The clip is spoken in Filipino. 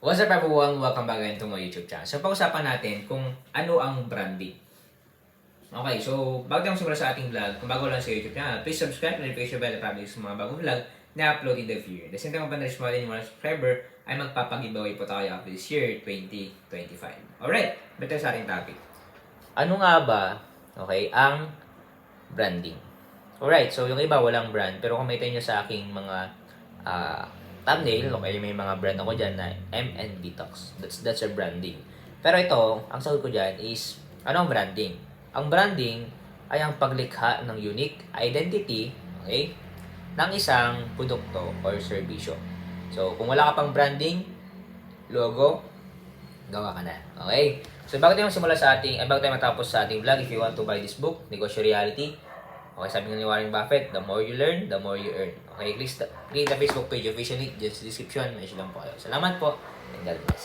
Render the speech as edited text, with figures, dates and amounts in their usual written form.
What's up everyone? Welcome back again to my YouTube channel. So pag-usapan natin kung ano ang branding. Okay, so bago tayo simula sa ating vlog, kung bago lang sa YouTube channel, please subscribe, notification bell para sa mga bagong vlog na upload in the future. The same time kung pa-reach mo din mga subscriber, ay magpapag-giveaway po tayo after this year, 2025. Alright, better sa ating topic. Ano nga ba, okay, ang branding? Alright, so yung iba walang brand, pero kung may tayo nyo sa aking mga thumbnail, okay, may mga brand ako dyan na MN Detox. That's a branding. Pero ito, ang sagot ko dyan is, ano ang branding? Ang branding ay ang paglikha ng unique identity, okay, ng isang produkto or serbisyo. So, kung wala ka pang branding, logo, gawa ka na. Okay? So, bago tayo magsimula sa bago tayo matapos sa ating vlog, if you want to buy this book, Negosyo Reality, okay, sabi nga ni Warren Buffett, the more you learn, the more you earn. Okay, click the Facebook page officially, just description, mention lang po kayo. Salamat po, and God bless.